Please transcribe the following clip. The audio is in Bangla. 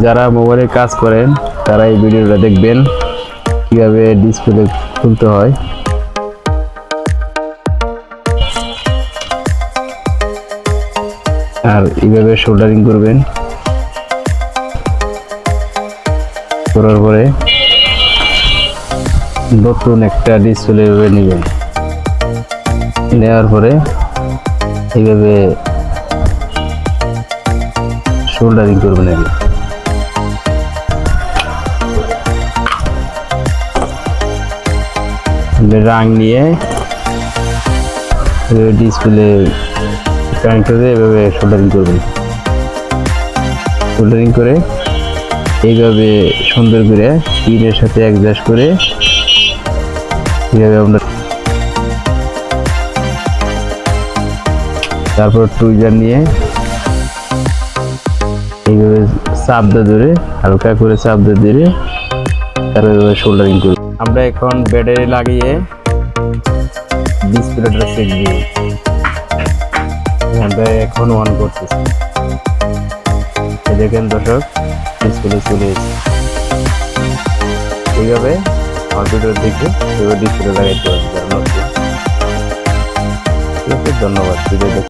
যারা মোবাইলে কাজ করেন তারা এই ভিডিওটা দেখবেন কিভাবে ডিসপ্লে খুলতে হয়। আর এইভাবে সোল্ডারিং করবেন, করার পরে নতুন একটা ডিসপ্লে এভাবে নেবেন, নেওয়ার পরে এইভাবে সোল্ডারিং করবেন। রাং নিয়ে ডিসপ্লে কানেক্ট করে এভাবে সোল্ডারিং করবেন। সোল্ডারিং করে এইভাবে সুন্দর করে পিনের সাথে অ্যাডজাস্ট করে এইভাবে আমরা তারপর টুইজার নিয়ে এইভাবে চাপ ধরে হালকা করে চাপ ধরে তারপর এইভাবে সোল্ডারিং করব। আমরা এখন ব্যাটারি লাগিয়ে ডিসপ্লেটা সেট দিব। আমরা এখন অন করতেছি, দেখেন দর্শক ডিসপ্লে চলে এসেছে। এইভাবে কম্পিউটার দেখে এইভাবে ডিসপ্লে লাগাইতে পারবেন। ধন্যবাদ।